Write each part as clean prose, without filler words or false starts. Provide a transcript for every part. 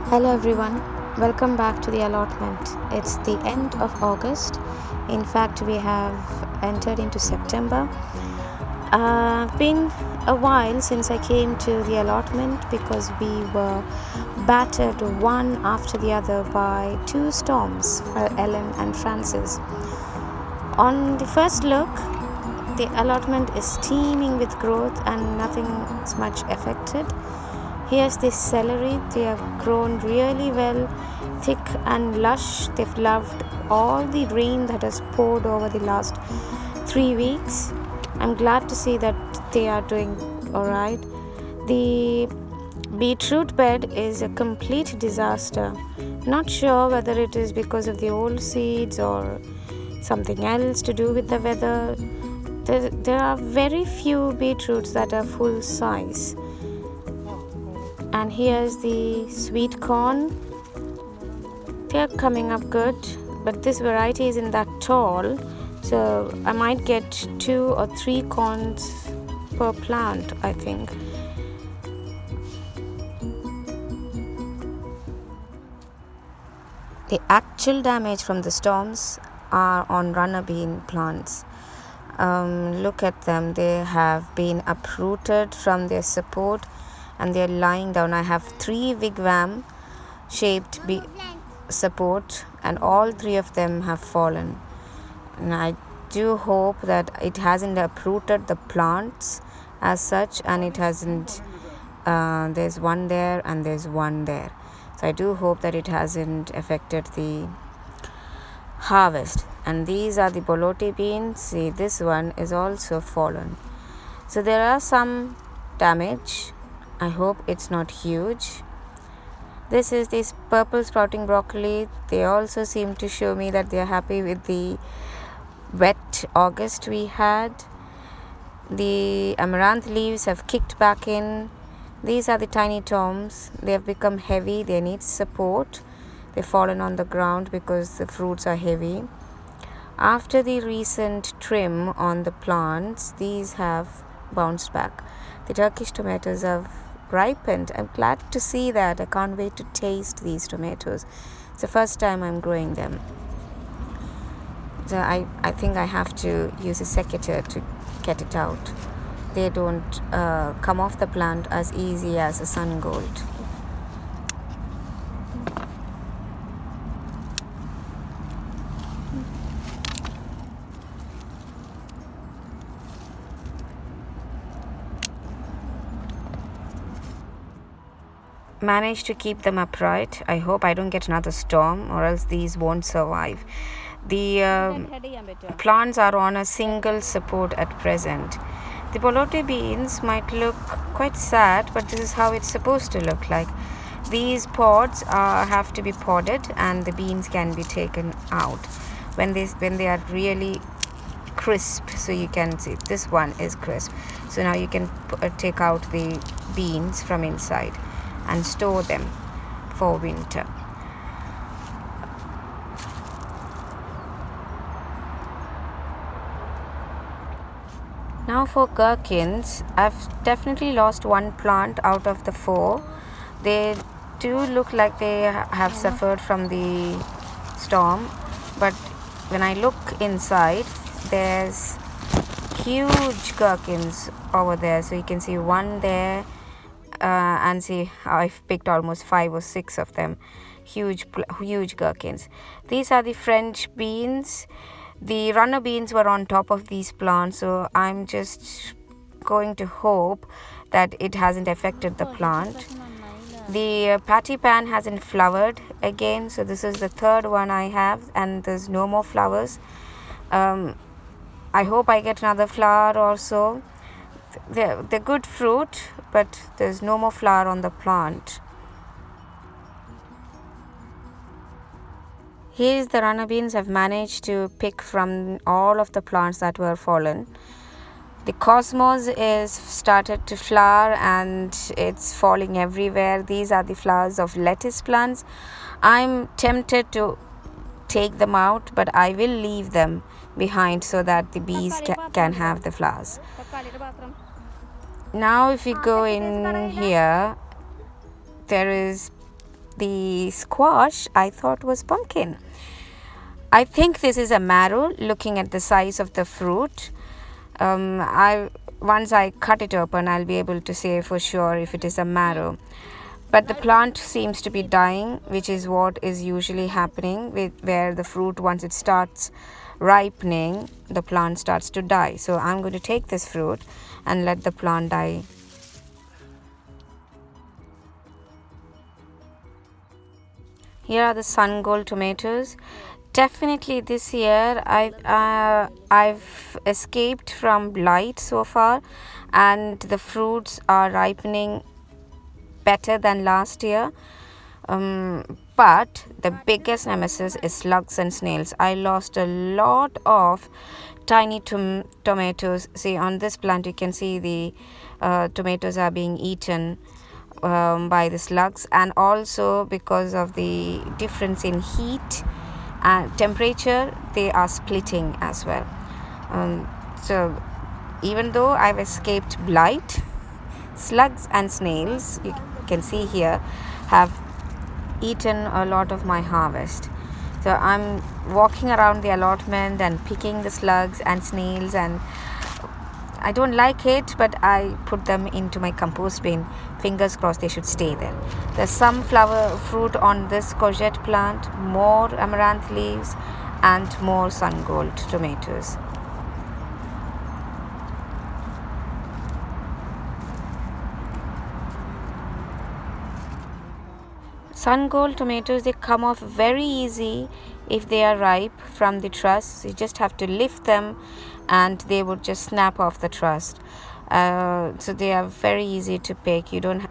Hello everyone, welcome back to the allotment. It's the end of August. In fact, we have entered into September. Been a while since I came to the allotment because we were battered one after the other by two storms for Ellen and Francis. On the first look, the allotment is teeming with growth and nothing is much affected. Here's the celery. They have grown really well, thick and lush. They've loved all the rain that has poured over the last 3 weeks. I'm glad to see that they are doing alright. The beetroot bed is a complete disaster. Not sure whether it is because of the old seeds or something else to do with the weather. There are very few beetroots that are full size. And here's the sweet corn. They're coming up good, but this variety isn't that tall, so I might get 2 or 3 corns per plant, I think. The actual damage from the storms are on runner bean plants. Look at them, they have been uprooted from their support and they're lying down. I have 3 wigwam shaped support and all 3 of them have fallen, and I do hope that it hasn't uprooted the plants as such, and it hasn't there's one there and there's one there, so I do hope that it hasn't affected the harvest. And these are the BOLTARDY beans. See, this one is also fallen, so there are some damage. I hope it's not huge. This is this purple sprouting broccoli. They also seem to show me that they are happy with the wet August we had. The amaranth leaves have kicked back in. These are the TINYTOMs. They have become heavy. They need support. They've fallen on the ground because the fruits are heavy. After the recent trim on the plants, these have bounced back. The Turkish tomatoes have ripened. I'm glad to see that. I can't wait to taste these tomatoes. It's the first time I'm growing them. So I think I have to use a secateur to get it out. They don't come off the plant as easy as a SUNGOLD. Managed to keep them upright. I hope I don't get another storm or else these won't survive. The plants are on a single support at present. The BOLTARDY beans might look quite sad, but this is how it's supposed to look like. These pods have to be podded and the beans can be taken out when they are really crisp. So you can see this one is crisp, so now you can take out the beans from inside and store them for winter. Now for gherkins, I've definitely lost one plant out of the 4. They do look like they have suffered from the storm, but when I look inside, there's huge gherkins over there. So you can see one there, and see I've picked almost 5 or 6 of them. Huge gherkins. These are the French beans. The runner beans were on top of these plants, so I'm just going to hope that it hasn't affected the plant. The PATTYPAN hasn't flowered again, so this is the 3rd one I have, and there's no more flowers. I hope I get another flower or so. They're good fruit, but there's no more flower on the plant. Here's the runner beans I've managed to pick from all of the plants that were fallen. The cosmos is started to flower and it's falling everywhere. These are the flowers of lettuce plants. I'm tempted to take them out, but I will leave them behind so that the bees can have the flowers. Now if we go in here, there is the squash I thought was pumpkin. I think this is a marrow, looking at the size of the fruit. Once I cut it open, I'll be able to say for sure if it is a marrow. But the plant seems to be dying, which is what is usually happening where the fruit, once it starts ripening, the plant starts to die. So I'm going to take this fruit and let the plant die. Here are the SUNGOLD tomatoes. Definitely this year I've escaped from blight so far, and the fruits are ripening better than last year. But the biggest nemesis is slugs and snails. I lost a lot of tiny tomatoes. See, on this plant you can see the tomatoes are being eaten by the slugs, and also because of the difference in heat and temperature, they are splitting as well. So even though I've escaped blight, slugs and snails, you can see here, have eaten a lot of my harvest. So I'm walking around the allotment and picking the slugs and snails, and I don't like it, but I put them into my compost bin. Fingers crossed they should stay there. There's some flower fruit on this courgette plant, more amaranth leaves, and more SUNGOLD tomatoes. SUNGOLD tomatoes, they come off very easy if they are ripe from the truss. You just have to lift them and they would just snap off the truss. So they are very easy to pick. You don't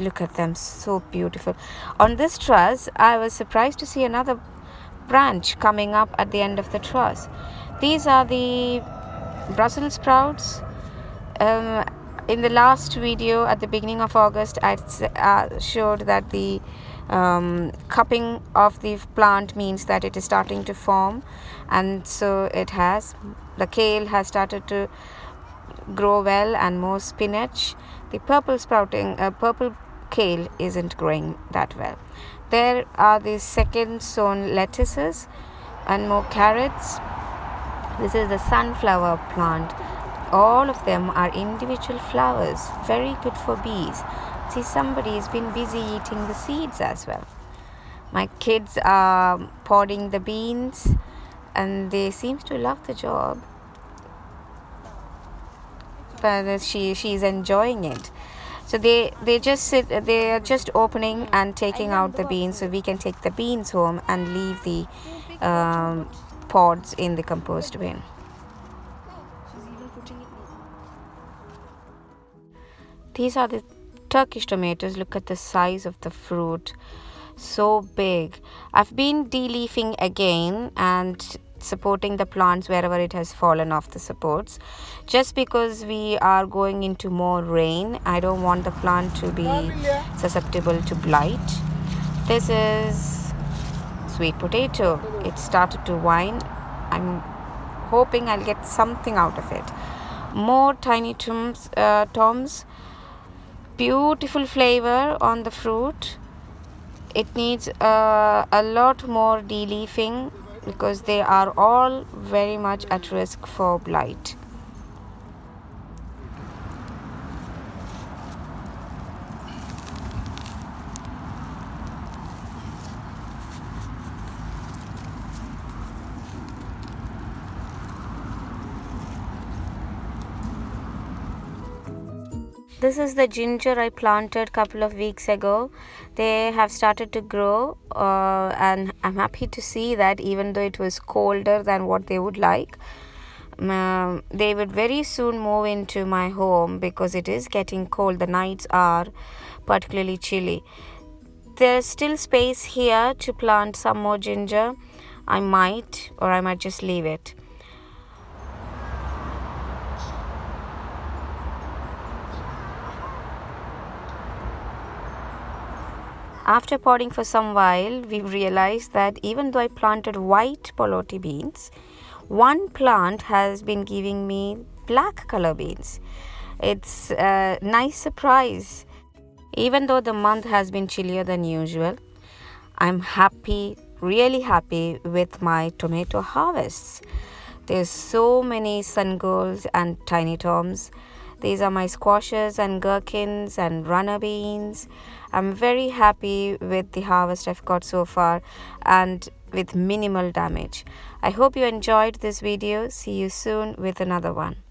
look at them, so beautiful. On this truss, I was surprised to see another branch coming up at the end of the truss. These are the Brussels sprouts. In the last video at the beginning of August, I showed that the cupping of the plant means that it is starting to form, and so it has. The kale has started to grow well, and more spinach. The purple kale isn't growing that well. There are the second sown lettuces and more carrots. This is the sunflower plant. All of them are individual flowers, very good for bees. See, somebody's been busy eating the seeds as well. My kids are podding the beans, and they seem to love the job. But she's enjoying it. So they are just opening and taking out the beans, so we can take the beans home and leave the pods in the compost bin. These are the Turkish tomatoes. Look at the size of the fruit, so big. I've been de-leafing again and supporting the plants wherever it has fallen off the supports, just because we are going into more rain. I don't want the plant to be susceptible to blight. This is sweet potato. It started to whine. I'm hoping I'll get something out of it. More tiny toms. Beautiful flavor on the fruit. It needs a lot more de-leafing because they are all very much at risk for blight. This is the ginger I planted a couple of weeks ago. They have started to grow, and I'm happy to see that even though it was colder than what they would like, they would very soon move into my home because it is getting cold. The nights are particularly chilly. There's still space here to plant some more ginger. I might just leave it. After podding for some while, we realized that even though I planted white BOLTARDY beans, one plant has been giving me black color beans. It's a nice surprise. Even though the month has been chillier than usual, I'm happy, really happy with my tomato harvests. There's so many SUNGOLDs and TINYTOMs. These are my squashes and gherkins and runner beans. I'm very happy with the harvest I've got so far and with minimal damage. I hope you enjoyed this video. See you soon with another one.